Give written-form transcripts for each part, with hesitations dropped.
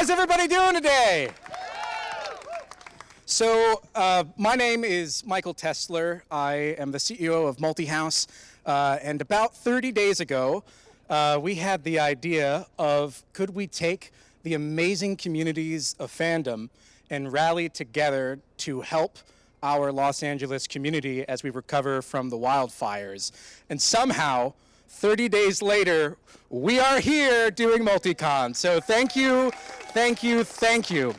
How's everybody doing today? So my name is Michael Tesler. I am the CEO of Multihouse. And about 30 days ago, we had the idea of could we take the amazing communities of fandom and rally together to help our Los Angeles community as we recover from the wildfires. And somehow, 30 days later, we are here doing MultiCon. So thank you, thank you, thank you.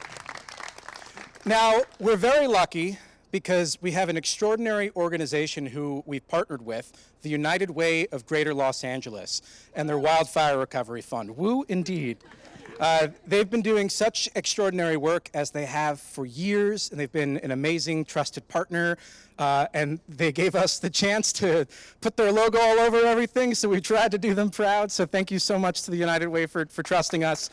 Now, we're very lucky because we have an extraordinary organization who we've partnered with, the United Way of Greater Los Angeles, and their Wildfire Recovery Fund. Woo, indeed. They've been doing such extraordinary work as they have for years, and they've been an amazing, trusted partner, and they gave us the chance to put their logo all over everything, so we tried to do them proud. So thank you so much to the United Way for trusting us.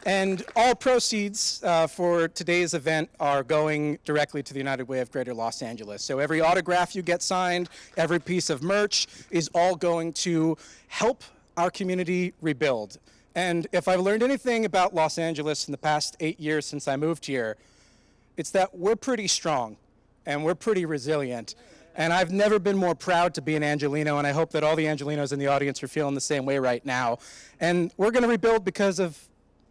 And all proceeds for today's event are going directly to the United Way of Greater Los Angeles. So every autograph you get signed, every piece of merch is all going to help our community rebuild. And if I've learned anything about Los Angeles in the past 8 years since I moved here, it's that we're pretty strong and we're pretty resilient. And I've never been more proud to be an Angelino, and I hope that all the Angelinos in the audience are feeling the same way right now. And we're gonna rebuild because of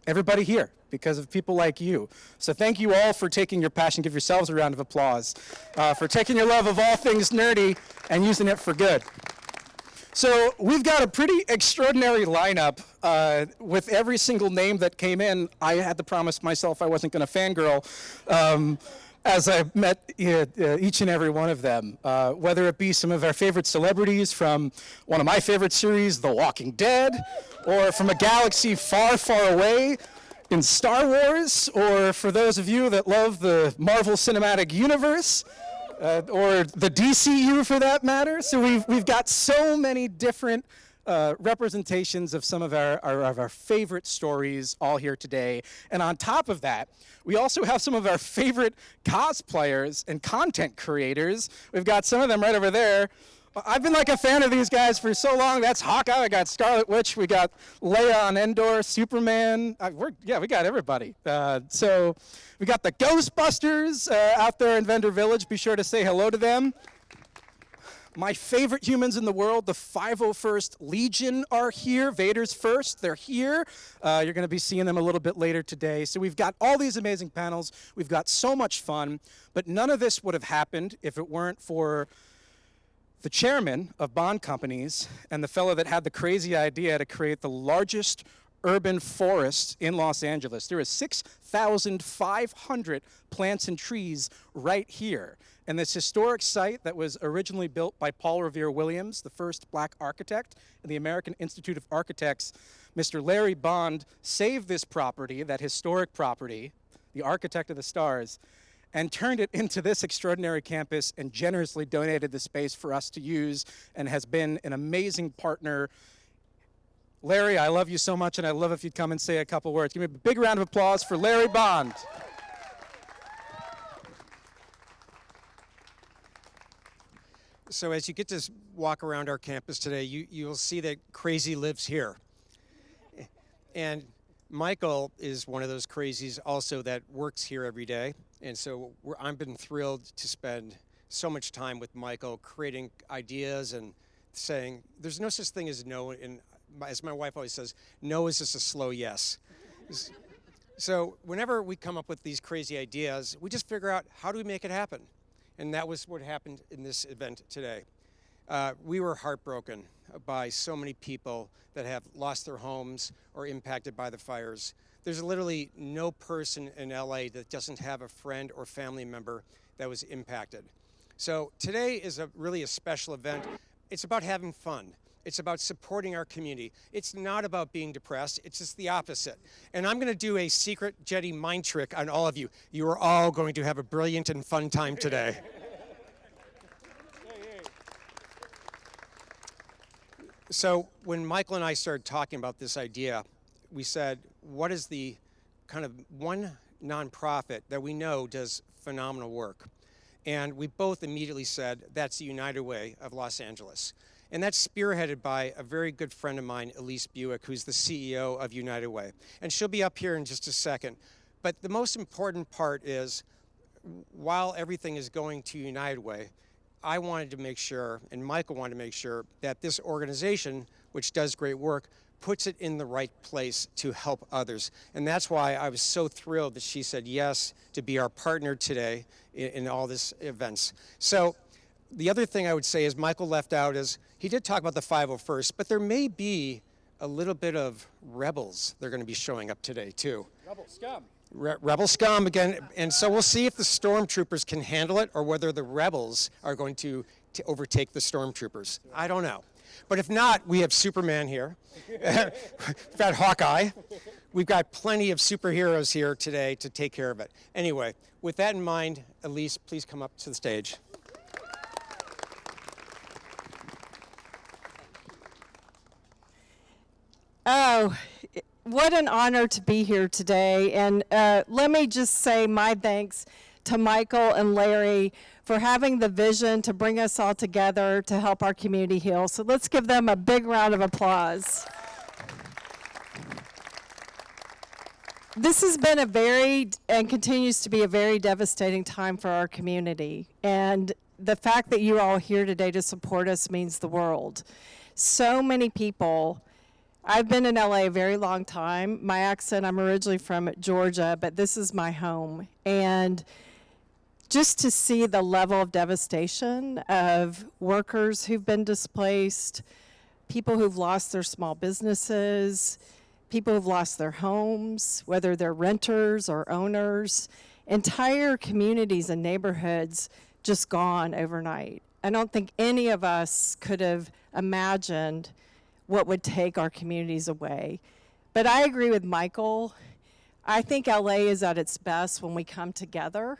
everybody here, because of people like you. So thank you all for taking your passion. Give yourselves a round of applause for taking your love of all things nerdy and using it for good. So we've got a pretty extraordinary lineup with every single name that came in. I had to promise myself I wasn't going to fangirl as I met each and every one of them, whether it be some of our favorite celebrities from one of my favorite series, The Walking Dead, or from a galaxy far, far away in Star Wars, or for those of you that love the Marvel Cinematic Universe, or the DCU for that matter. So we've got so many different representations of some of our favorite stories all here today. And on top of that, we also have some of our favorite cosplayers and content creators. We've got some of them right over there. I've been like a fan of these guys for so long. That's Hawkeye, we got Scarlet Witch, we got Leia on Endor, Superman. We got everybody. So we got the Ghostbusters out there in Vendor Village. Be sure to say hello to them. My favorite humans in the world, the 501st Legion, are here. Vader's First, they're here. You're going to be seeing them a little bit later today. So we've got all these amazing panels. We've got so much fun. But none of this would have happened if it weren't for the chairman of bond companies and the fellow that had the crazy idea to create the largest urban forest in Los Angeles. There is 6,500 plants and trees right here. And this historic site that was originally built by Paul Revere Williams, the first black architect in the American Institute of Architects, Mr. Larry Bond saved this property, that historic property, the architect of the stars, and turned it into this extraordinary campus and generously donated the space for us to use and has been an amazing partner. Larry, I love you so much, and I'd love if you'd come and say a couple words. Give me a big round of applause for Larry Bond. So as you get to walk around our campus today, you'll see that crazy lives here. And Michael is one of those crazies also that works here every day. And so I've been thrilled to spend so much time with Michael creating ideas and saying, there's no such thing as no, and as my wife always says, no is just a slow yes. So whenever we come up with these crazy ideas, we just figure out how do we make it happen? And that was what happened in this event today. We were heartbroken by so many people that have lost their homes or impacted by the fires. There's literally no person in LA that doesn't have a friend or family member that was impacted. So today is really a special event. It's about having fun. It's about supporting our community. It's not about being depressed. It's just the opposite. And I'm going to do a secret Jedi mind trick on all of you. You are all going to have a brilliant and fun time today. So when Michael and I started talking about this idea, we said, what is the kind of one nonprofit that we know does phenomenal work? And we both immediately said, that's the United Way of Los Angeles. And that's spearheaded by a very good friend of mine, Elise Buick, who's the CEO of United Way. And she'll be up here in just a second. But the most important part is, while everything is going to United Way, I wanted to make sure, and Michael wanted to make sure, that this organization, which does great work, puts it in the right place to help others. And that's why I was so thrilled that she said yes to be our partner today in all these events. So the other thing I would say is Michael left out is, he did talk about the 501st, but there may be a little bit of rebels. They're going to be showing up today too. Rebel scum. Rebel scum again, and so we'll see if the stormtroopers can handle it or whether the rebels are going to overtake the stormtroopers. I don't know. But if not, we have Superman here. We've got Hawkeye. We've got plenty of superheroes here today to take care of it. Anyway, with that in mind, Elise, please come up to the stage. Oh, what an honor to be here today. And let me just say my thanks to Michael and Larry for having the vision to bring us all together to help our community heal. So let's give them a big round of applause. This has been and continues to be a very devastating time for our community. And the fact that you're all here today to support us means the world. So many people. I've been in LA a very long time. My accent, I'm originally from Georgia, but this is my home. And just to see the level of devastation of workers who've been displaced, people who've lost their small businesses, people who've lost their homes, whether they're renters or owners, entire communities and neighborhoods just gone overnight. I don't think any of us could have imagined what would take our communities away. But I agree with Michael. I think LA is at its best when we come together.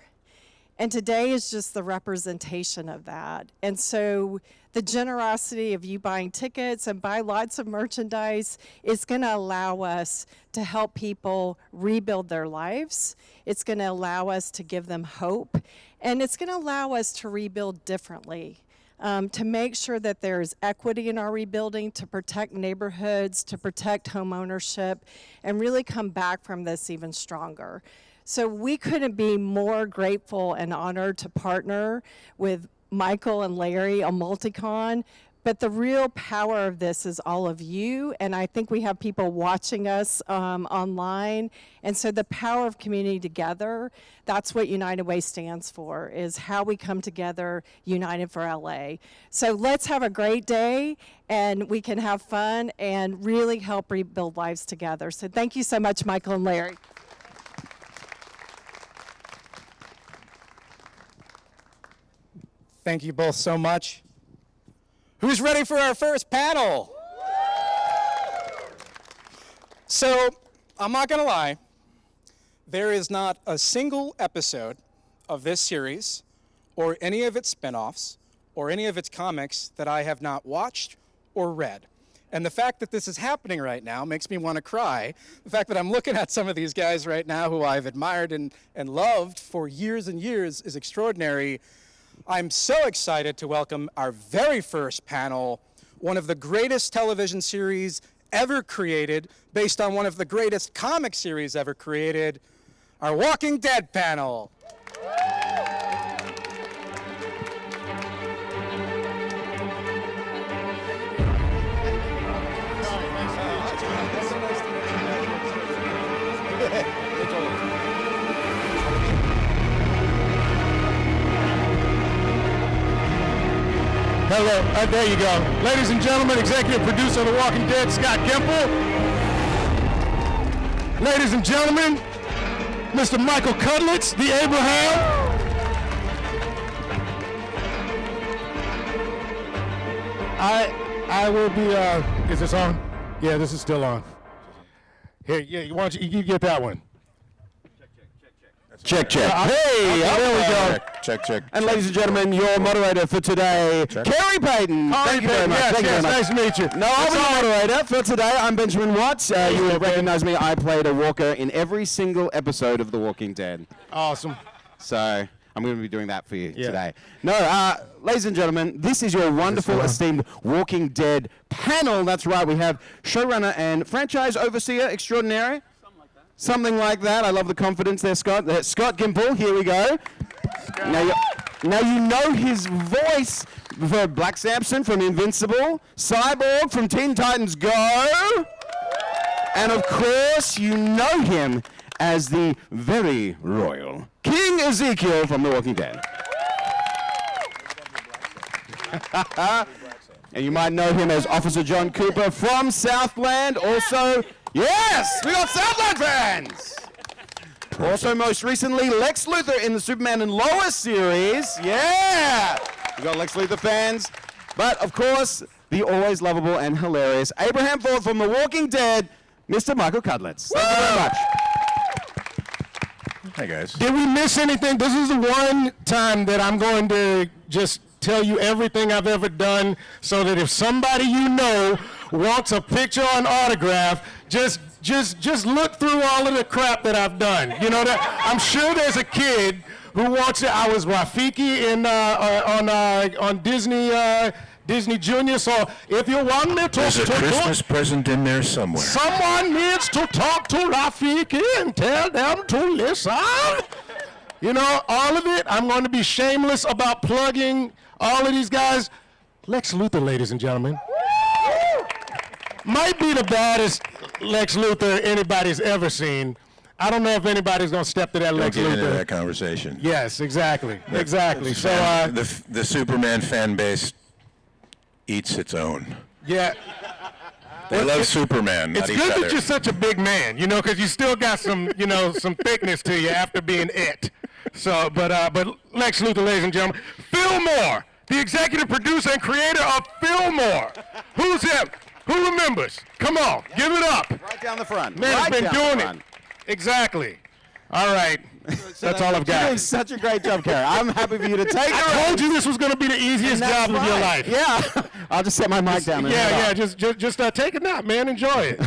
And today is just the representation of that. And so the generosity of you buying tickets and buy lots of merchandise is going to allow us to help people rebuild their lives. It's going to allow us to give them hope. And it's going to allow us to rebuild differently. To make sure that there is equity in our rebuilding, to protect neighborhoods, to protect home ownership, and really come back from this even stronger. So we couldn't be more grateful and honored to partner with Michael and Larry on MultiCon. But the real power of this is all of you, and I think we have people watching us online. And so the power of community together, that's what United Way stands for, is how we come together united for LA. So let's have a great day, and we can have fun and really help rebuild lives together. So thank you so much, Michael and Larry. Thank you both so much. Who's ready for our first panel? So, I'm not gonna lie, there is not a single episode of this series, or any of its spin-offs, or any of its comics that I have not watched or read. And the fact that this is happening right now makes me want to cry. The fact that I'm looking at some of these guys right now who I've admired and loved for years and years is extraordinary. I'm so excited to welcome our very first panel, one of the greatest television series ever created, based on one of the greatest comic series ever created, our Walking Dead panel. Hello, there you go. Ladies and gentlemen, executive producer of The Walking Dead, Scott Gimple. Ladies and gentlemen, Mr. Michael Cudlitz, the Abraham. I will be, is this on? Yeah, this is still on. Here, yeah, why don't you get that one? Check. Hey, there we go. Check. And ladies and gentlemen, your moderator for today, Khary Payton. Thank you very much. Yes, Thank you very much. nice to meet you. No, I'll be the moderator for today. I'm Benjamin Watts. You will recognize me. I played a walker in every single episode of The Walking Dead. Awesome. So I'm going to be doing that for you today. No, ladies and gentlemen, this is your wonderful, esteemed Walking Dead panel. That's right. We have showrunner and franchise overseer extraordinary. Something like that. I love the confidence there, Scott. Scott Gimple, here we go. Now you know his voice for Black Samson from Invincible, Cyborg from Teen Titans Go, and of course you know him as the very royal King Ezekiel from The Walking Dead. And you might know him as Officer John Cooper from Southland. Also, yes, we got Southland fans. Also, most recently, Lex Luthor in the Superman and Lois series. Yeah, we got Lex Luthor fans. But of course, the always lovable and hilarious Abraham Ford from The Walking Dead, Mr. Michael Cudlitz. Thank you very much. Hi, guys. Did we miss anything? This is the one time that I'm going to just tell you everything I've ever done, so that if somebody you know wants a picture or an autograph, just look through all of the crap that I've done. You know that I'm sure there's a kid who wants it. I was Rafiki in on Disney Junior. So if you want me to There's a Christmas present in there somewhere. someone needs to talk to Rafiki and tell them to listen. You know, all of it. I'm going to be shameless about plugging all of these guys. Lex Luthor, ladies and gentlemen, might be the baddest Lex Luthor anybody's ever seen. I don't know if anybody's going to step to that Don't Lex get Luthor. into that conversation. Yes, exactly. Exactly. So, The Superman fan base eats its own. yeah. They love Superman, It's not each good other. that you're such a big man, you know, because you still got some, you know, some thickness to you after being it. So, but Lex Luthor, ladies and gentlemen, Fillmore, the executive producer and creator of Fillmore. Who's him? Who remembers? Come on, give it up. Right down the front. Man, right has been down the doing front. it. Exactly. All right. That's all I've You're doing got. such a great job, Khary. I'm happy for you to take it. I told you this was going to be the easiest job of your life. Yeah. I'll just set my mic down. And Yeah, just take a nap, man. Enjoy it.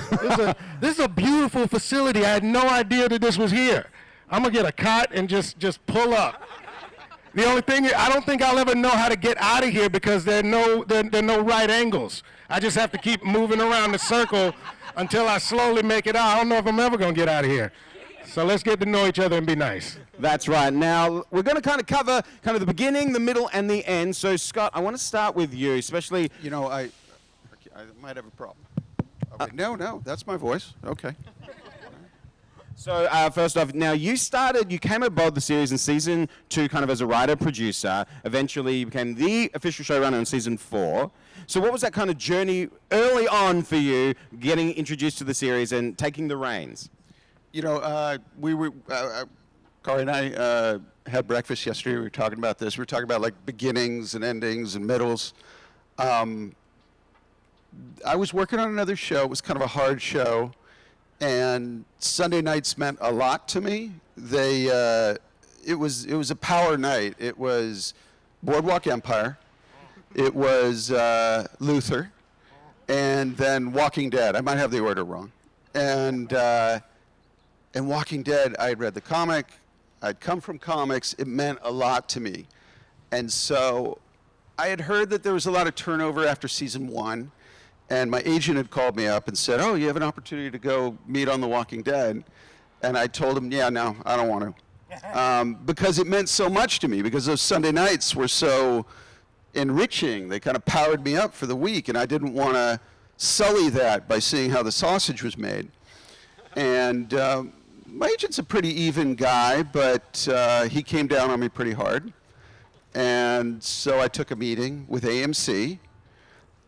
This is a beautiful facility. I had no idea that this was here. I'm gonna get a cot and just pull up. The only thing is, I don't think I'll ever know how to get out of here because there are no right angles. I just have to keep moving around the circle until I slowly make it out. I don't know if I'm ever gonna get out of here. So let's get to know each other and be nice. That's right. Now, we're going to kind of cover kind of the beginning, the middle, and the end. So, Scott, I want to start with you, especially... You know, I might have a problem. Okay. No, that's my voice. Okay. So, first off, now you came aboard the series in season 2 kind of as a writer-producer. Eventually, you became the official showrunner in season 4. So what was that kind of journey early on for you, getting introduced to the series and taking the reins? You know, we were, Khary and I had breakfast yesterday. We were talking about this. We were talking about like beginnings and endings and middles. I was working on another show. It was kind of a hard show, and Sunday nights meant a lot to me. It was a power night. It was Boardwalk Empire. It was Luthor, and then Walking Dead. I might have the order wrong, and Walking Dead, I had read the comic, I'd come from comics, it meant a lot to me. And so I had heard that there was a lot of turnover after season 1, and my agent had called me up and said, oh, you have an opportunity to go meet on The Walking Dead. And I told him, yeah, no, I don't want to. Because it meant so much to me, because those Sunday nights were so enriching. They kind of powered me up for the week, and I didn't want to sully that by seeing how the sausage was made. And my agent's a pretty even guy, but he came down on me pretty hard. And so I took a meeting with AMC,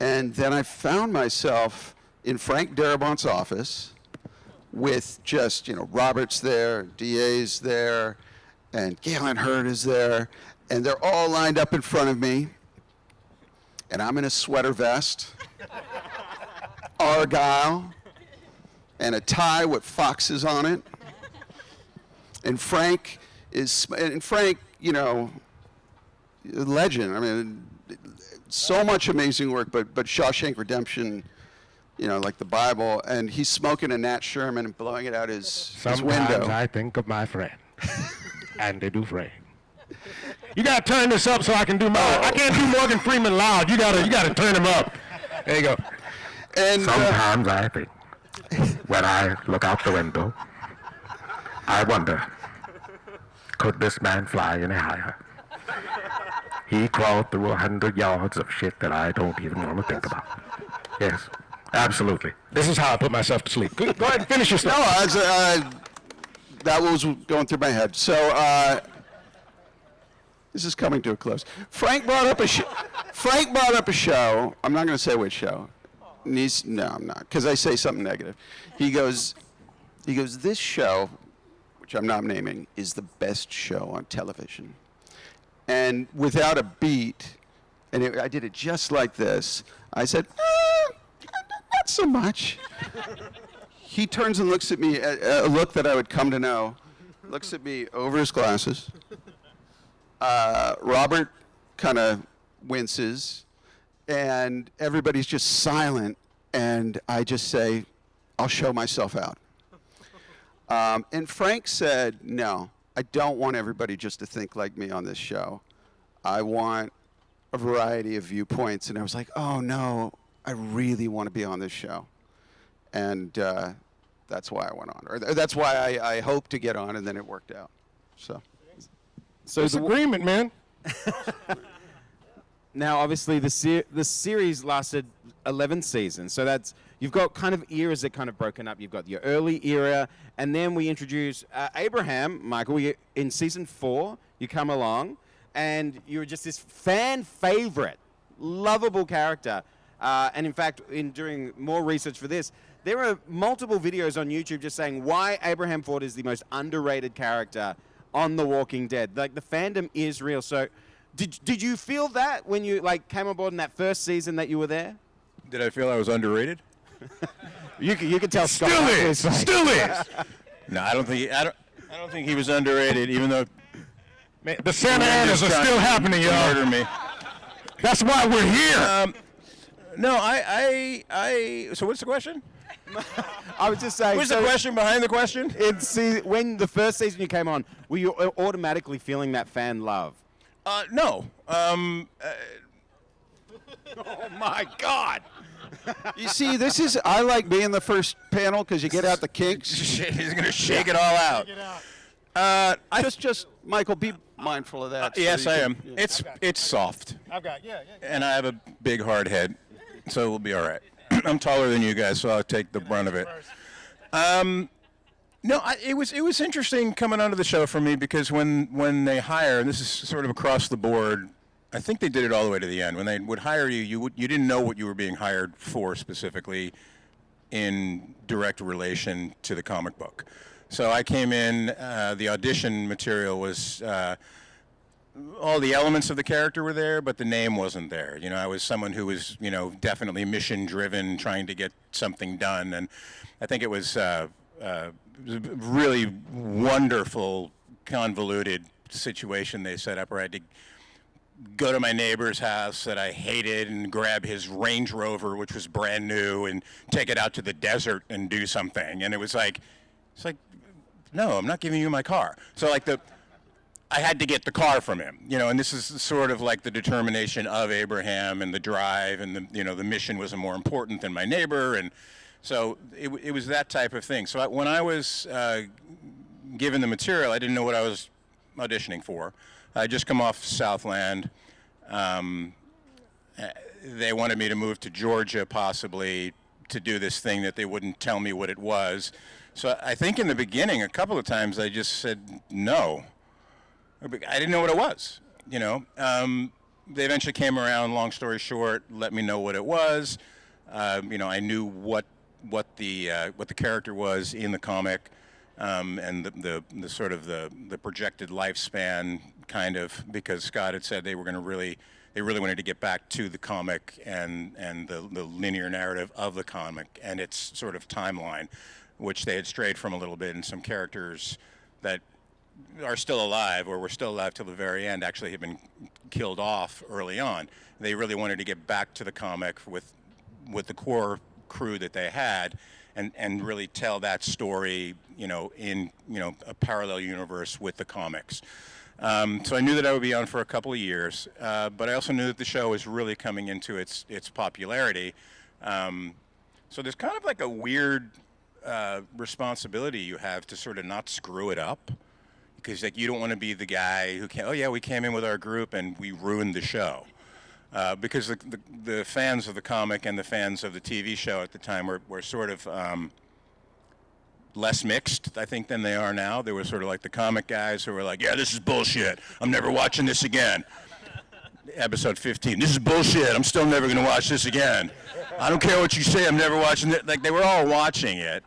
and then I found myself in Frank Darabont's office with just, you know, Robert's there, DA's there, and Galen Hurd is there, and they're all lined up in front of me, and I'm in a sweater vest, Argyle, and a tie with foxes on it. And Frank, you know, legend. I mean, so much amazing work, but Shawshank Redemption, you know, like the Bible. And he's smoking a Nat Sherman and blowing it out his window. Sometimes I think of my friend, Andy Dufresne. You gotta turn this up so I can do mine. I can't do Morgan Freeman loud. You gotta turn him up. There you go. And Sometimes I think, when I look out the window, I wonder, could this man fly any higher? He crawled through 100 yards of shit that I don't even want to think about. Yes, absolutely. This is how I put myself to sleep. Go ahead and finish your no, stuff. that was going through my head. So this is coming to a close. Frank brought up a show. I'm not going to say which show. No, I'm not, because I say something negative. He goes, this show, which I'm not naming, is the best show on television. And without a beat, I did it just like this. I said, not so much. He turns and looks at me, a look that I would come to know, looks at me over his glasses. Robert kind of winces, and everybody's just silent, and I just say, I'll show myself out. And Frank said, no, I don't want everybody just to think like me on this show. I want a variety of viewpoints. And I was like, oh no, I really want to be on this show. And that's why I went on, or that's why I hoped to get on, and then it worked out. So It's agreement, man. Now, obviously, the series lasted 11 seasons, so you've got kind of eras that kind of broken up. You've got your early era, and then we introduce Abraham, Michael. In season 4, you come along, and you're just this fan favorite, lovable character. And in fact, in doing more research for this, there are multiple videos on YouTube just saying why Abraham Ford is the most underrated character on The Walking Dead. Like, the fandom is real. So did you feel that when you came aboard in that first season that you were there? Did I feel I was underrated? You could tell Scott. Still is. No, I don't think he was underrated, even though Man, the Santa Anas are still happening, y'all. murder me. That's why we're here. No, so what's the question? I was just saying. What's the question behind the question? When the first season you came on, were you automatically feeling that fan love? No. Oh my God! you see, I like being the first panel because you get out the kinks. He's gonna shake it all out. Just Michael, be mindful of that. Yes, so I you am. can- It's soft, I've got, and I have a big hard head, so we'll be all right. I'm taller than you guys, so I'll take the brunt of it. No, it was interesting coming onto the show for me because when they hire, and this is sort of across the board, I think they did it all the way to the end. When they would hire you, you didn't know what you were being hired for specifically in direct relation to the comic book. So I came in, the audition material was, all the elements of the character were there, but the name wasn't there. You know, I was someone who was, definitely mission-driven, trying to get something done. And I think it was a really wonderful, convoluted situation they set up where I had to go to my neighbor's house that I hated and grab his Range Rover, which was brand new, and take it out to the desert and do something. And it's like, no, I'm not giving you my car. So I had to get the car from him, and this is sort of like the determination of Abraham and the drive, and the mission was more important than my neighbor, and so it was that type of thing. So when I was given the material, I didn't know what I was auditioning for. I just come off Southland. They wanted me to move to Georgia possibly to do this thing that they wouldn't tell me what it was. So I think in the beginning, a couple of times I just said no. I didn't know what it was, They eventually came around, long story short, let me know what it was. I knew what the character was in the comic, and the sort of the projected lifespan, kind of, because Scott had said they really wanted to get back to the comic and the linear narrative of the comic and its sort of timeline, which they had strayed from a little bit, and some characters that are still alive, or were still alive till the very end, actually had been killed off early on. They really wanted to get back to the comic with the core crew that they had, and really tell that story, in a parallel universe with the comics. So I knew that I would be on for a couple of years, but I also knew that the show was really coming into its popularity. So there's kind of like a weird responsibility you have to sort of not screw it up, because like you don't want to be the guy who can, oh yeah, we came in with our group and we ruined the show. Because the fans of the comic and the fans of the TV show at the time were sort of less mixed, I think, than they are now. There were sort of like the comic guys who were like, yeah, this is bullshit. I'm never watching this again. Episode 15, this is bullshit. I'm still never going to watch this again. I don't care what you say. I'm never watching it. Like, they were all watching it,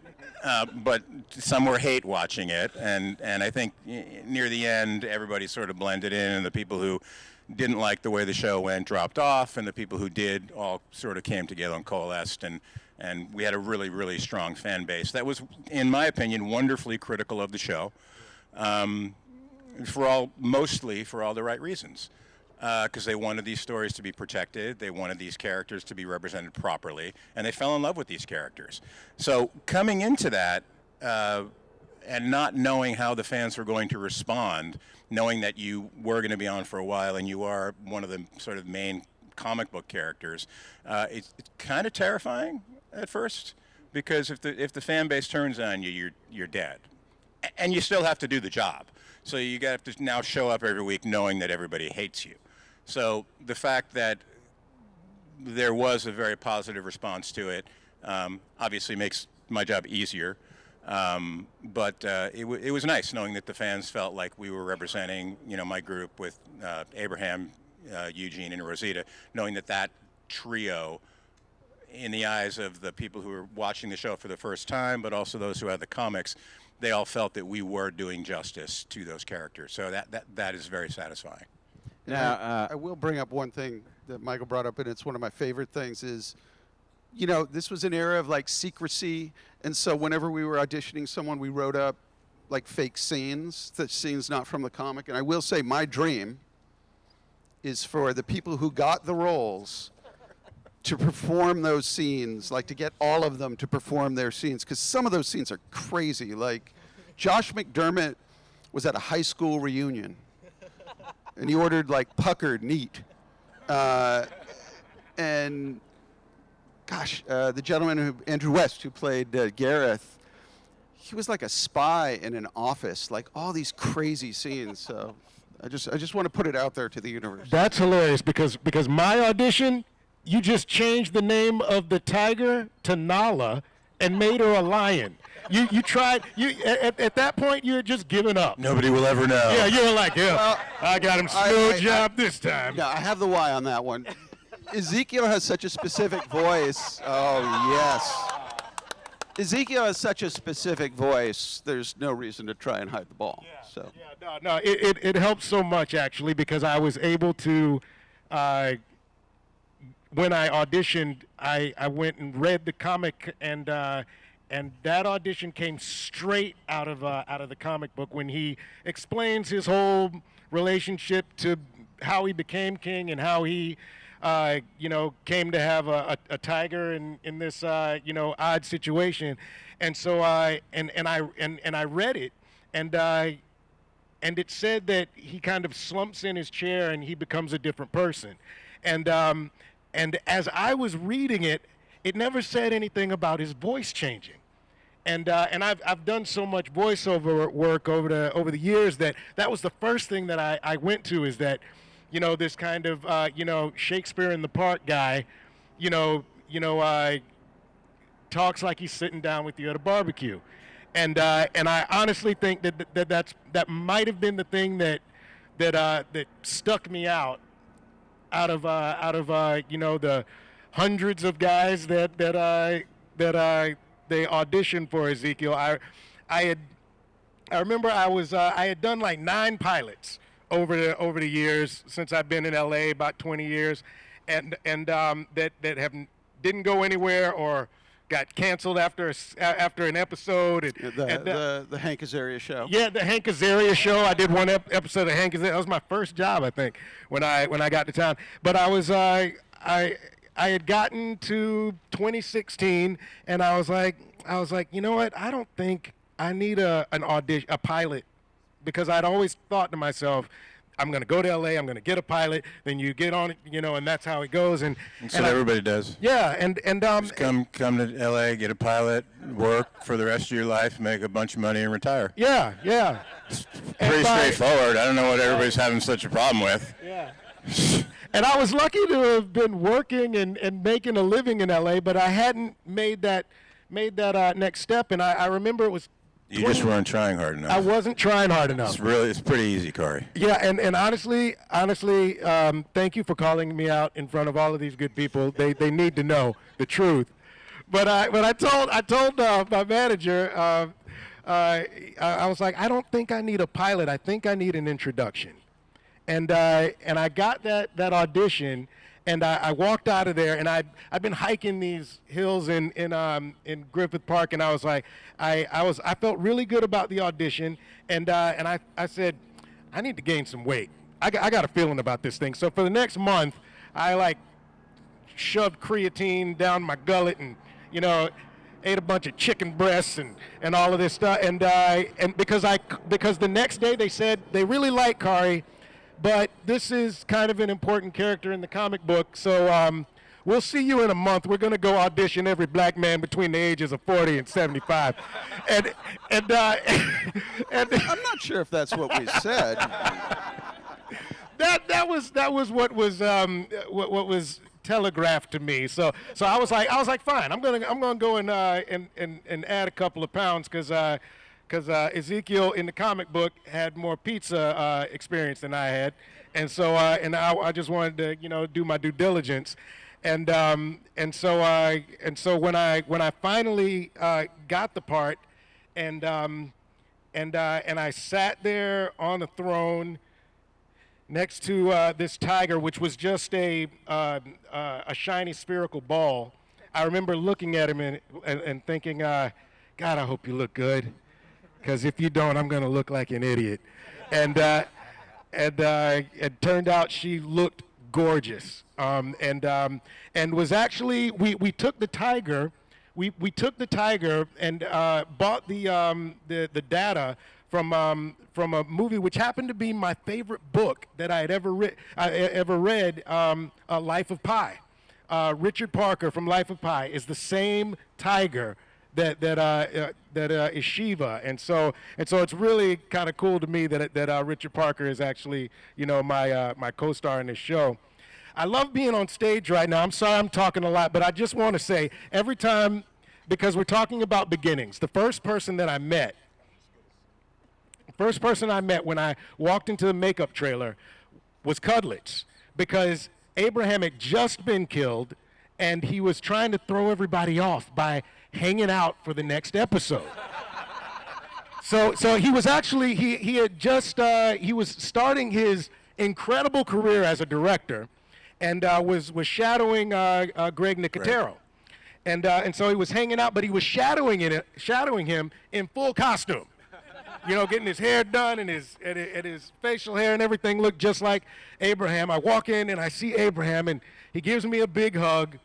but some were hate watching it. And I think near the end, everybody sort of blended in, and the people who didn't like the way the show went dropped off, and the people who did all sort of came together and coalesced, and we had a really, really strong fan base that was, in my opinion, wonderfully critical of the show, mostly for all the right reasons, because they wanted these stories to be protected, they wanted these characters to be represented properly, and they fell in love with these characters. So coming into that, and not knowing how the fans were going to respond, knowing that you were going to be on for a while and you are one of the sort of main comic book characters, it's kind of terrifying at first, because if the fan base turns on you, you're dead, and you still have to do the job. So you have to now show up every week knowing that everybody hates you. So the fact that there was a very positive response to it obviously makes my job easier. But it was nice knowing that the fans felt like we were representing, my group with Abraham, Eugene, and Rosita, knowing that trio, in the eyes of the people who were watching the show for the first time, but also those who had the comics, they all felt that we were doing justice to those characters. So that is very satisfying. Now, I will bring up one thing that Michael brought up, and it's one of my favorite things, is this was an era of like secrecy, and so whenever we were auditioning someone, we wrote up like fake scenes, the scenes not from the comic. And I will say my dream is for the people who got the roles to perform those scenes, like to get all of them to perform their scenes, because some of those scenes are crazy. Like Josh McDermott was at a high school reunion, and he ordered like puckered neat, and gosh, the gentleman Andrew West, who played Gareth, he was like a spy in an office, like all these crazy scenes. So I just want to put it out there to the universe. That's hilarious, because my audition, you just changed the name of the tiger to Nala and made her a lion. You tried, at that point, you had just given up. Nobody will ever know. Yeah, you were like, I got him smooth job this time. Yeah, I have the why on that one. Ezekiel has such a specific voice. Oh, yes. Ezekiel has such a specific voice, there's no reason to try and hide the ball. Yeah, no, it helps so much, actually, because I was able to, when I auditioned, I went and read the comic, and that audition came straight out of the comic book, when he explains his whole relationship to how he became king and how he came to have a tiger in this odd situation. And so I read it, and it said that he kind of slumps in his chair and he becomes a different person. And as I was reading it, it never said anything about his voice changing. And I've done so much voiceover work over the years that was the first thing that I went to, is that, this kind of, Shakespeare in the Park guy, talks like he's sitting down with you at a barbecue. And I honestly think that might have been the thing that stuck me out of the hundreds of guys that they auditioned for Ezekiel. I remember I had done like 9 pilots over the years since I've been in LA, about 20 years, and that didn't go anywhere or got canceled after an episode. The Hank Azaria show. Yeah, the Hank Azaria show. I did one episode of Hank Azaria. That was my first job, I think, when I got to town. But I had gotten to 2016, and I was like, you know what? I don't think I need an audition, a pilot because I'd always thought to myself, I'm going to go to L.A., I'm going to get a pilot, then you get on it, and that's how it goes. And That's what everybody does. Yeah, and Just come to L.A., get a pilot, work for the rest of your life, make a bunch of money, and retire. Yeah. Pretty straightforward. I don't know what everybody's having such a problem with. Yeah. And I was lucky to have been working and making a living in L.A., but I hadn't made that next step. And I remember it was. You just weren't trying hard enough. I wasn't trying hard enough. It's pretty easy, Khary. Yeah, and honestly, thank you for calling me out in front of all of these good people. They need to know the truth. But I told my manager, I was like, I don't think I need a pilot. I think I need an introduction. And I got that audition, and I walked out of there, and I've been hiking these hills in Griffith Park, and I was like, I felt really good about the audition, and I said, I need to gain some weight. I got a feeling about this thing. So for the next month, I shoved creatine down my gullet, and ate a bunch of chicken breasts and all of this stuff, and because the next day they said they really like Khary, but this is kind of an important character in the comic book, so we'll see you in a month. We're going to go audition every black man between the ages of 40 and 75. And I'm not sure if that's what we said. that was what was telegraphed to me. So I was like, fine. I'm gonna go and add a couple of pounds because Ezekiel in the comic book had more pizza experience than I had, and so I just wanted to do my due diligence, and so when I finally got the part, and I sat there on the throne next to this tiger, which was just a shiny spherical ball. I remember looking at him and thinking, God, I hope you look good. Because if you don't, I'm going to look like an idiot. And it turned out she looked gorgeous. And was actually, we took the tiger, we took the tiger and bought the data from a movie which happened to be my favorite book that I had ever read, Life of Pi. Richard Parker from Life of Pi is the same tiger that is Shiva, and so it's really kind of cool to me that Richard Parker is actually my co-star in this show. I love being on stage right now. I'm sorry I'm talking a lot, but I just want to say every time, because we're talking about beginnings, the first person I met when I walked into the makeup trailer was Cudlitz, because Abraham had just been killed and he was trying to throw everybody off by hanging out for the next episode. So he was actually, he had just, he was starting his incredible career as a director, and was shadowing Greg Nicotero. Right. And so he was hanging out, but he was shadowing him in full costume. Getting his hair done and his facial hair and everything looked just like Abraham. I walk in and I see Abraham, and he gives me a big hug.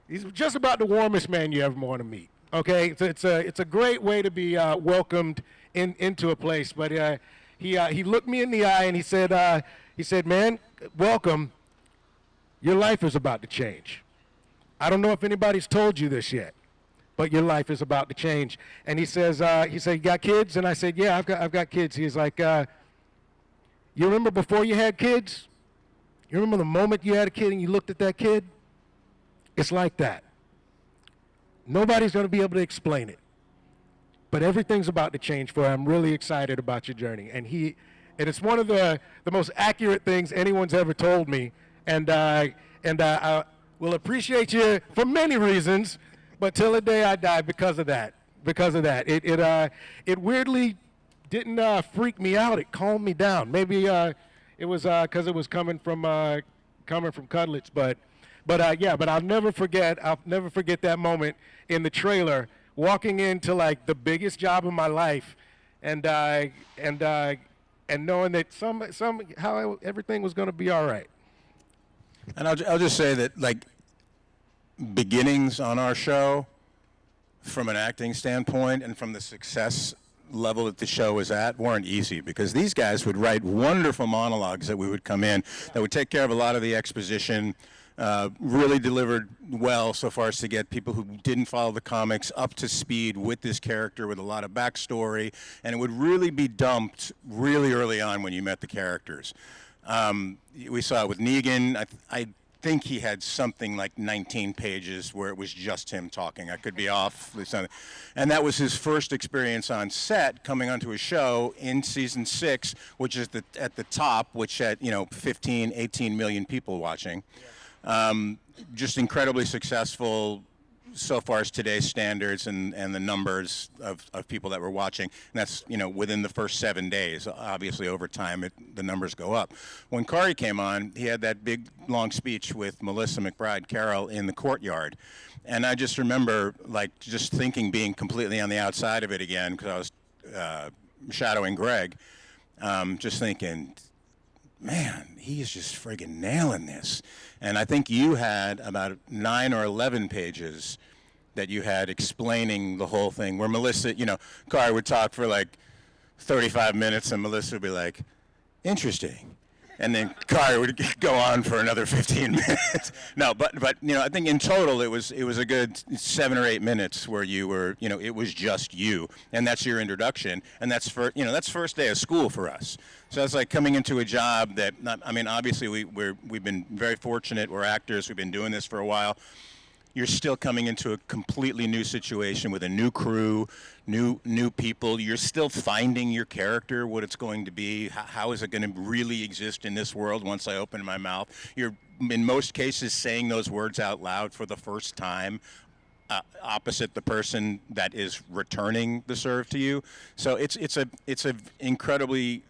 He's just about the warmest man you ever want to meet. Okay, it's a great way to be welcomed into a place. But he looked me in the eye and he said, man, welcome. Your life is about to change. I don't know if anybody's told you this yet, but your life is about to change. And he said, you got kids? And I said, yeah, I've got kids. He's like, you remember before you had kids? You remember the moment you had a kid and you looked at that kid? It's like that. Nobody's going to be able to explain it, but everything's about to change for you. I'm really excited about your journey. And it's one of the most accurate things anyone's ever told me. And I will appreciate you for many reasons, but till the day I die because of that. It weirdly didn't freak me out. It calmed me down. Maybe it was because it was coming from Cudlitz, but I'll never forget that moment in the trailer, walking into like the biggest job of my life, and knowing that somehow everything was going to be all right. And I'll just say that, like, beginnings on our show, from an acting standpoint and from the success level that the show was at weren't easy, because these guys would write wonderful monologues that we would come in that would take care of a lot of the exposition, really delivered well so far as to get people who didn't follow the comics up to speed with this character with a lot of backstory, and it would really be dumped really early on when you met the characters. We saw it with Negan. I think he had something like 19 pages where it was just him talking. I could be off. And that was his first experience on set, coming onto a show in season 6, which is at the top, which had 15, 18 million people watching. Just incredibly successful so far as today's standards and the numbers of people that were watching. And that's, within the first 7 days. Obviously, over time, the numbers go up. When Khary came on, he had that big, long speech with Melissa McBride Carroll in the courtyard. And I just remember, just thinking, being completely on the outside of it again, because I was shadowing Greg, just thinking, man, he is just friggin' nailing this. And I think you had about 9 or 11 pages that you had explaining the whole thing, where Melissa, Khary would talk for 35 minutes, and Melissa would be like, interesting. And then Khary would go on for another 15 minutes. No, but I think in total it was a good 7 or 8 minutes where you were, it was just you, and that's your introduction, and that's that's first day of school for us. So it's like coming into a job that, obviously we've been very fortunate. We're actors. We've been doing this for a while. You're still coming into a completely new situation with a new crew, new people. You're still finding your character, what it's going to be. How is it going to really exist in this world once I open my mouth? You're, in most cases, saying those words out loud for the first time, opposite the person that is returning the serve to you. So it's a incredibly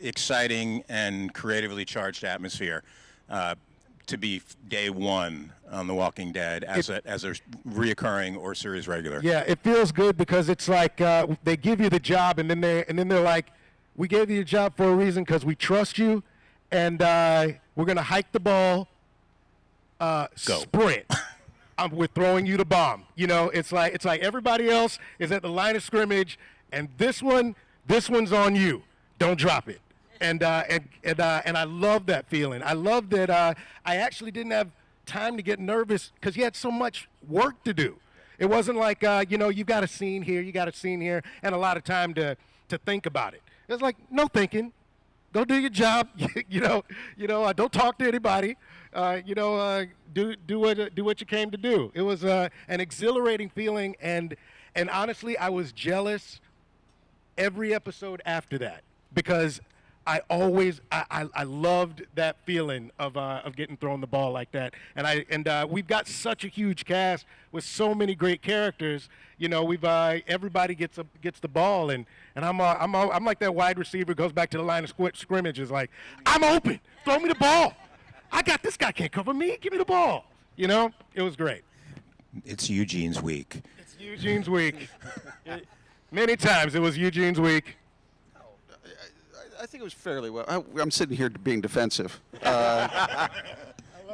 exciting and creatively charged atmosphere to be day one on The Walking Dead as a reoccurring or series regular. Yeah, it feels good because it's like they give you the job, and then they're like, we gave you a job for a reason because we trust you, and we're gonna hike the ball, sprint. We're throwing you the bomb. It's like everybody else is at the line of scrimmage, and this one's on you. Don't drop it. And I love that feeling. I love that I actually didn't have time to get nervous because you had so much work to do. It wasn't like, you've got a scene here, and a lot of time to think about it. It was like, no thinking. Go do your job. Don't talk to anybody. Do what you came to do. It was an exhilarating feeling, and honestly, I was jealous every episode after that because I loved that feeling of getting thrown the ball like that, and we've got such a huge cast with so many great characters. Everybody gets the ball, and I'm like that wide receiver goes back to the line of scrimmage, is like, I'm open, throw me the ball. I got this guy, can't cover me. Give me the ball. It was great. It's Eugene's week. It's Eugene's week. Many times it was Eugene's week. I think it was fairly well. I'm sitting here being defensive.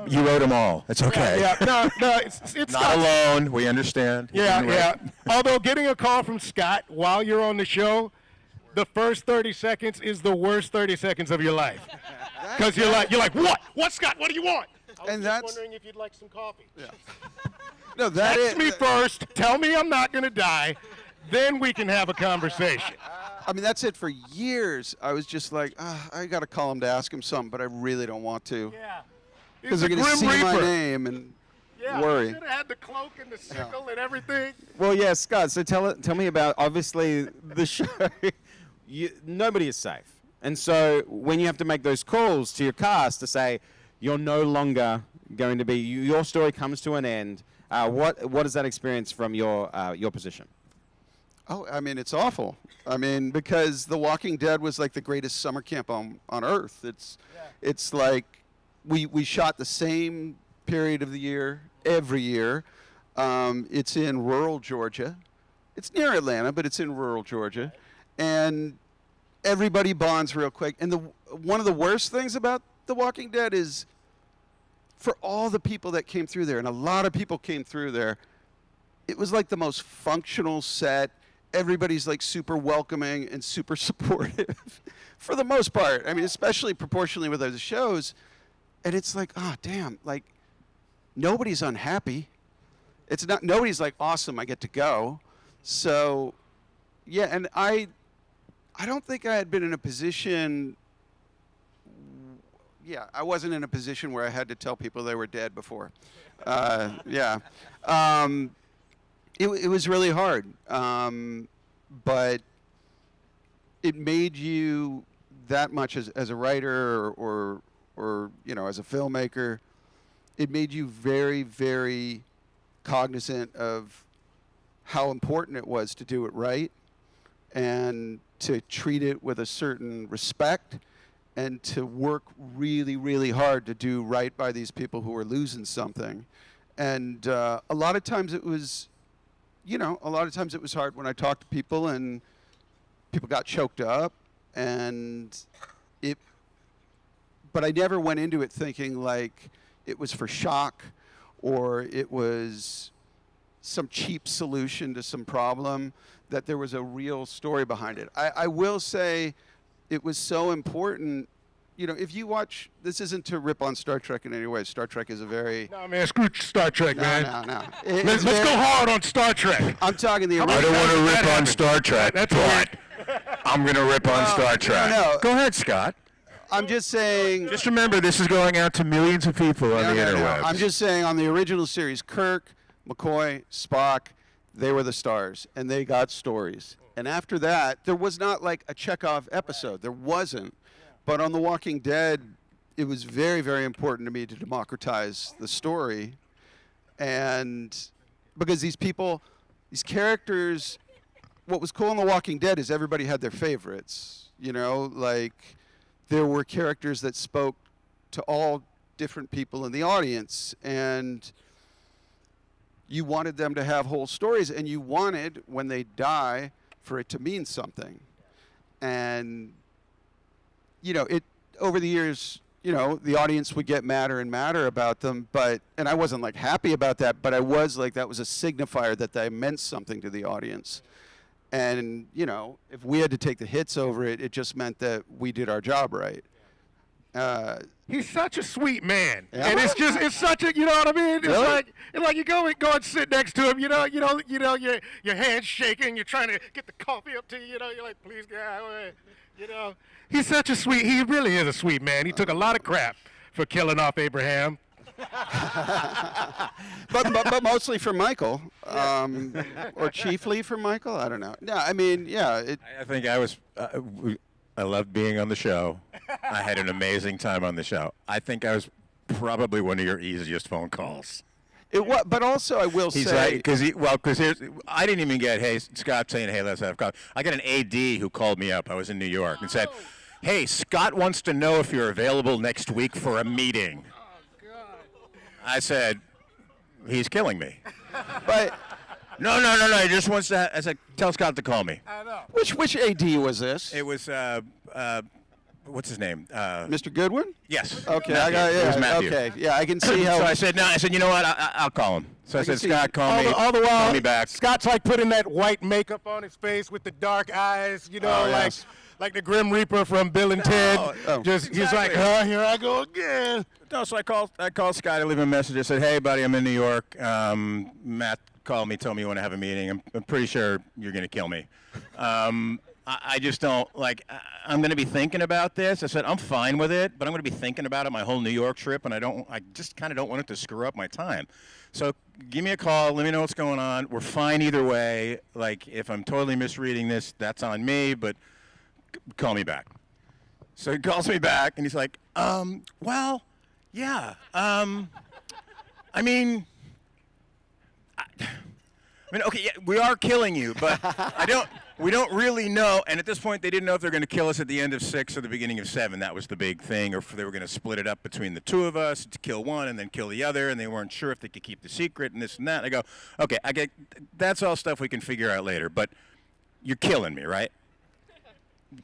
You wrote them all. It's okay. Yeah. No, it's not alone. We understand. Yeah. Although getting a call from Scott while you're on the show, the first 30 seconds is the worst 30 seconds of your life. Because you're like, what? What, Scott? What do you want? I was just wondering if you'd like some coffee. Yeah. No, Text me first. Tell me I'm not going to die. Then we can have a conversation. That's it for years. I was just like, I got to call him to ask him something, but I really don't want to. Yeah. Because they're going to see my name and worry. You should have had the cloak and the sickle and everything. Well, yeah, Scott, so tell me about, obviously, the show. Nobody is safe. And so when you have to make those calls to your cast to say, you're no longer going to be, your story comes to an end, what is that experience from your position? Oh, it's awful. Because The Walking Dead was like the greatest summer camp on Earth. It's like we shot the same period of the year every year. It's in rural Georgia. It's near Atlanta, but it's in rural Georgia. And everybody bonds real quick. And one of the worst things about The Walking Dead is for all the people that came through there, and a lot of people came through there, it was like the most functional set. everybody's like super welcoming and super supportive for the most part. I mean, especially proportionally with other shows. And it's like, oh, damn, like nobody's unhappy. It's not, nobody's like, awesome, I get to go. So, yeah, and I don't think I had been in a position, I wasn't in a position where I had to tell people they were dead before. It was really hard, but it made you that much as a writer or as a filmmaker, it made you very, very cognizant of how important it was to do it right and to treat it with a certain respect and to work really, really hard to do right by these people who are losing something. And a lot of times it was, hard when I talked to people and people got choked up but I never went into it thinking like it was for shock or it was some cheap solution to some problem, that there was a real story behind it. I will say it was so important. If you watch, this isn't to rip on Star Trek in any way. Star Trek is a very... No, man, screw Star Trek, man. No. Let's go hard on Star Trek. I'm talking the original. I don't want to rip on Star Trek, but I'm going to rip on Star Trek. No. Go ahead, Scott. I'm just saying... Just remember, this is going out to millions of people on the interwebs. I'm just saying, on the original series, Kirk, McCoy, Spock, they were the stars, and they got stories. And after that, there was not like a Chekhov episode. There wasn't. But on The Walking Dead, it was very, very important to me to democratize the story. And because these characters, what was cool in The Walking Dead is everybody had their favorites. Like there were characters that spoke to all different people in the audience. And you wanted them to have whole stories, and you wanted, when they die, for it to mean something. And over the years, the audience would get madder and madder about them, and I wasn't like happy about that, but I was like, that was a signifier that they meant something to the audience. And, if we had to take the hits over it, it just meant that we did our job right. He's such a sweet man, Yeah. and it's such a, you know what I mean? It's Really? like you go and sit next to him, your hand's shaking, you're trying to get the coffee up to you, you're like, please, God, He's such a sweet, he really is a sweet man. He took a lot of crap for killing off Abraham. but mostly for Michael, or chiefly for Michael. I don't know. No, I mean, yeah. I think I was. I loved being on the show. I had an amazing time on the show. I think I was probably one of your easiest phone calls. It was, but also I will He's say, because I didn't even get, hey, Scott saying, hey, let's have coffee. I got an AD who called me up. I was in New York and said, hey, Scott wants to know if you're available next week for a meeting. I said, he's killing me. but No. He just wants to. I said, tell Scott to call me. I know. which AD was this? It was what's his name? Mr. Goodwin? Yes. Okay, Matthew. It was Matthew. okay, yeah, I can see how. So I said, no. I said, you know what? I'll call him. So I can said, see- Scott, call me. All the while, Call me back. Scott's like putting that white makeup on his face with the dark eyes, Oh, yes. like the Grim Reaper from Bill and Ted. Oh, He's like, exactly. here I go again. No, so I called Scott. I leave him a message. I said, hey, buddy, I'm in New York. Matt called me, told me you want to have a meeting. I'm pretty sure you're going to kill me. I just don't, I'm going to be thinking about this. I said, I'm fine with it, but I'm going to be thinking about it my whole New York trip, and I just kind of don't want it to screw up my time. So give me a call. Let me know what's going on. We're fine either way. If I'm totally misreading this, that's on me, but call me back. So he calls me back, and he's like, well, yeah. I mean, okay, yeah, we are killing you, but we don't really know. And at this point, they didn't know if they were going to kill us at the end of 6 or the beginning of 7. That was the big thing, or if they were going to split it up between the two of us to kill one and then kill the other, and they weren't sure if they could keep the secret and this and that. I go, okay, that's all stuff we can figure out later, but you're killing me, right?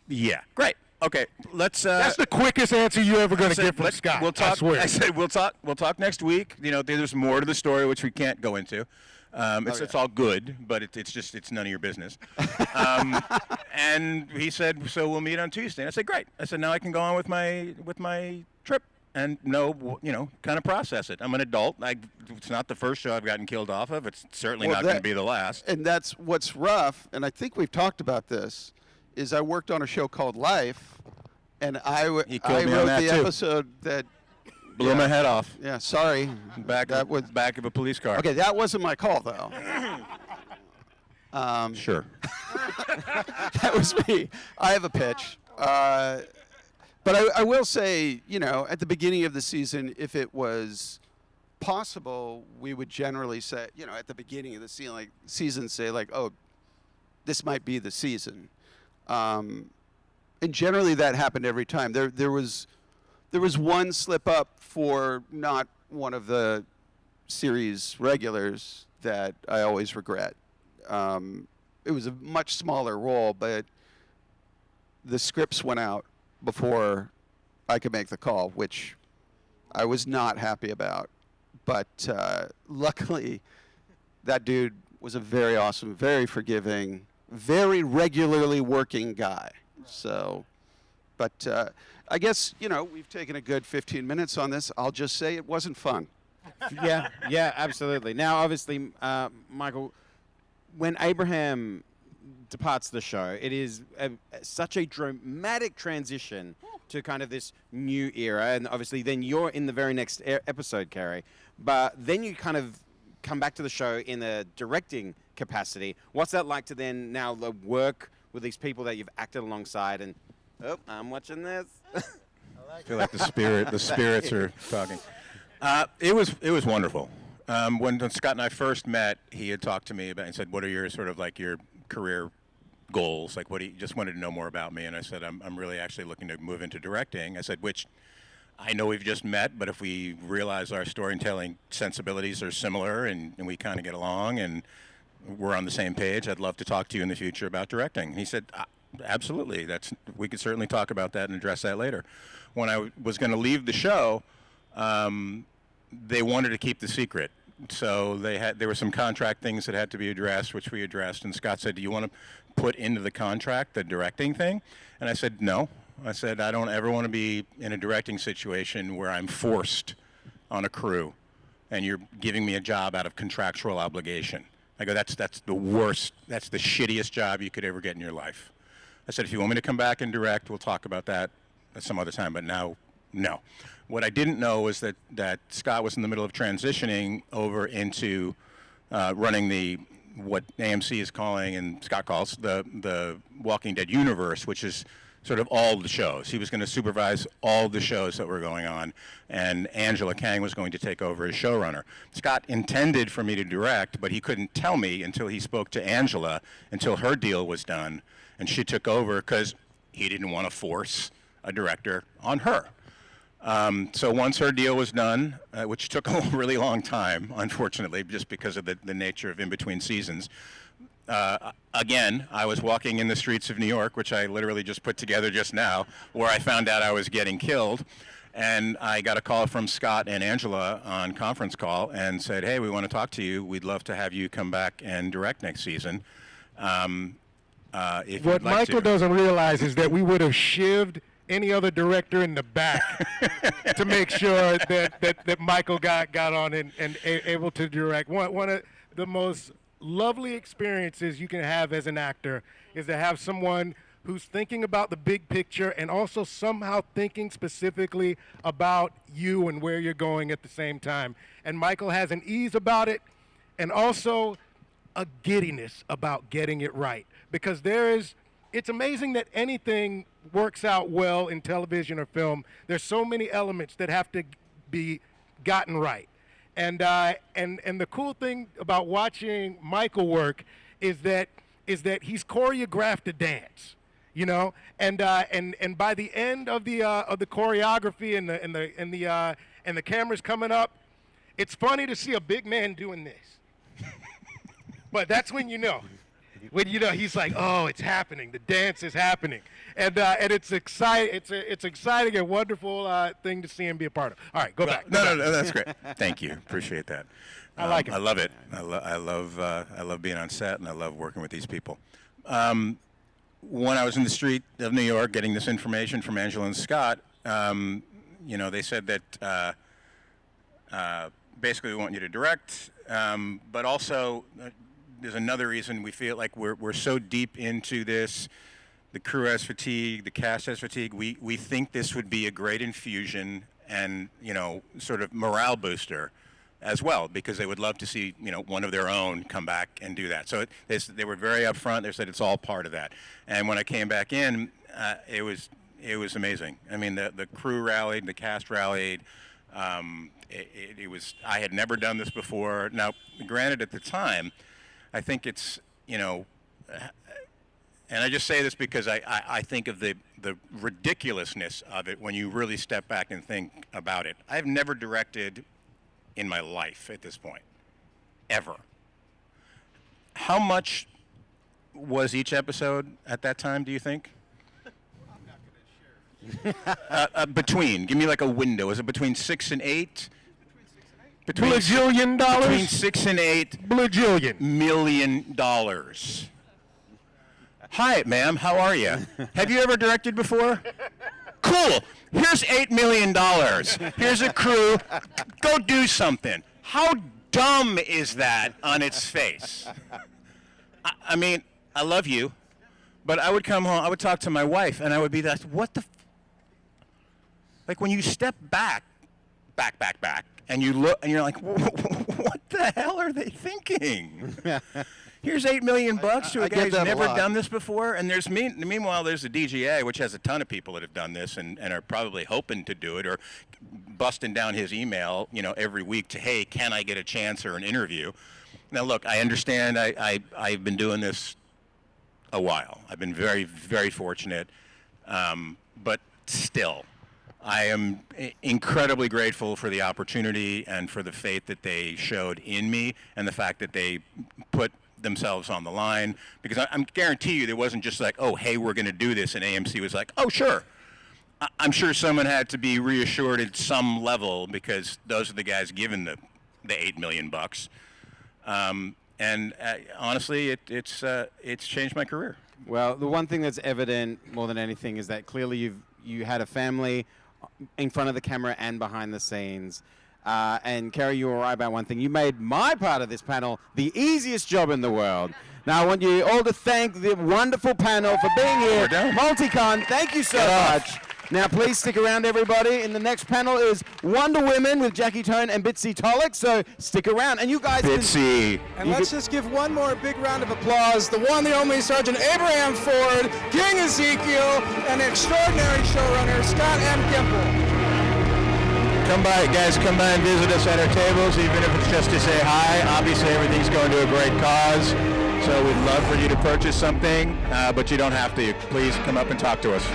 Yeah, great. Okay, let's. That's the quickest answer you're ever going to get from Scott. We'll talk. I swear. I said we'll talk. We'll talk next week. There's more to the story which we can't go into. It's all good, but it's none of your business. And he said, so we'll meet on Tuesday. And I said, great. I said, now I can go on with my trip and kind of process it. I'm an adult. It's not the first show I've gotten killed off of. It's certainly not going to be the last. And that's what's rough, and I think we've talked about this, is I worked on a show called Life, and I wrote the episode that blew my head off. Yeah, sorry. Back of a police car. Okay, that wasn't my call, though. Sure. That was me. I have a pitch. But I will say, at the beginning of the season, if it was possible, we would generally say, at the beginning of the season, say like, oh, this might be the season. And generally that happened every time. There was one slip up for not one of the series regulars that I always regret. It was a much smaller role, but the scripts went out before I could make the call, which I was not happy about. But luckily, that dude was a very awesome, very forgiving, very regularly working guy. So, but I guess, we've taken a good 15 minutes on this. I'll just say it wasn't fun. Yeah, absolutely. Now, obviously, Michael, when Abraham departs the show, it is such a dramatic transition to kind of this new era, and obviously then you're in the very next episode, Khary, but then you kind of come back to the show in a directing capacity. What's that like to then now work with these people that you've acted alongside and, I'm watching this. I feel like the spirits are talking. It was wonderful. When Scott and I first met, he had talked to me about and said, "What are your sort of like your career goals? Like, what do you just wanted to know more about me?" And I said, "I'm really actually looking to move into directing." I said, "Which I know we've just met, but if we realize our storytelling sensibilities are similar and we kind of get along and we're on the same page, I'd love to talk to you in the future about directing." And he said, "Absolutely. We could certainly talk about that and address that later." When I was going to leave the show, they wanted to keep the secret. So there were some contract things that had to be addressed, which we addressed. And Scott said, "Do you want to put into the contract the directing thing?" And I said, "No." I said, "I don't ever want to be in a directing situation where I'm forced on a crew and you're giving me a job out of contractual obligation." I go, that's the worst, that's the shittiest job you could ever get in your life. I said, "If you want me to come back and direct, we'll talk about that some other time, but now, no." What I didn't know was that Scott was in the middle of transitioning over into running what AMC is calling, and Scott calls, the Walking Dead universe, which is sort of all the shows. He was going to supervise all the shows that were going on, and Angela Kang was going to take over as showrunner. Scott intended for me to direct, but he couldn't tell me until he spoke to Angela, until her deal was done, and she took over because he didn't want to force a director on her. So once her deal was done, which took a really long time, unfortunately, just because of the nature of in-between seasons, again, I was walking in the streets of New York, which I literally just put together just now, where I found out I was getting killed. And I got a call from Scott and Angela on conference call and said, "Hey, we want to talk to you. We'd love to have you come back and direct next season. If What you'd like Michael to." doesn't realize is that we would have shivved any other director in the back to make sure that Michael got on and able to direct. One of the most lovely experiences you can have as an actor is to have someone who's thinking about the big picture and also somehow thinking specifically about you and where you're going at the same time. And Michael has an ease about it and also a giddiness about getting it right, because it's amazing that anything works out well in television or film. There's so many elements that have to be gotten right. And the cool thing about watching Michael work is that he's choreographed a dance, and by the end of the choreography and the cameras coming up, it's funny to see a big man doing this. But that's when you know. when he's like, oh, it's happening. The dance is happening, and it's exciting. It's exciting and wonderful thing to see him be a part of. All right, go back. No, that's great. Thank you. Appreciate that. I like it. I love it. I love being on set, and I love working with these people. When I was in the street of New York getting this information from Angela and Scott, they said that basically we want you to direct, but also there's another reason we feel like we're so deep into this. The crew has fatigue, the cast has fatigue. We think this would be a great infusion and sort of morale booster as well, because they would love to see one of their own come back and do that. So they were very upfront. They said it's all part of that. And when I came back in, it was amazing. I mean, the crew rallied, the cast rallied. It was, I had never done this before. Now, granted, at the time, I think it's and I just say this because I think of the ridiculousness of it when you really step back and think about it. I've never directed in my life at this point, ever. How much was each episode at that time, do you think? I'm not going to share. Between, give me like a window. Is it between 6 and 8? $1 billion? Between 6 and 8 $1 million. Hi, ma'am. How are you? Have you ever directed before? Cool. Here's $8 million. Here's a crew. Go do something. How dumb is that on its face? I mean, I love you, but I would come home, I would talk to my wife, and I would be like, what the like when you step back, and you look, and you're like, what the hell are they thinking? Here's $8 million to a guy who's never done this before, and meanwhile there's the DGA, which has a ton of people that have done this and are probably hoping to do it or busting down his email, every week to, hey, can I get a chance or an interview? Now look, I understand. I've been doing this a while. I've been very, very fortunate, but still, I am incredibly grateful for the opportunity and for the faith that they showed in me and the fact that they put themselves on the line, because I guarantee you there wasn't just like, oh, hey, we're going to do this, and AMC was like, oh, sure. I'm sure someone had to be reassured at some level, because those are the guys given the $8 million. And honestly, it's changed my career. Well, the one thing that's evident more than anything is that clearly you had a family in front of the camera and behind the scenes. And Khary, you were right about one thing. You made my part of this panel the easiest job in the world. Now, I want you all to thank the wonderful panel for being here. MultiCon, thank you so much. Now, please stick around, everybody. In the next panel is Wonder Women with Jackie Tone and Bitsy Tollick, so stick around. And you guys Bitsy. And let's just give one more big round of applause. The one, the only Sergeant Abraham Ford, King Ezekiel, and extraordinary showrunner, Scott M. Gimple. Come by, guys, come by and visit us at our tables, even if it's just to say hi. Obviously, everything's going to a great cause, so we'd love for you to purchase something, but you don't have to. Please come up and talk to us.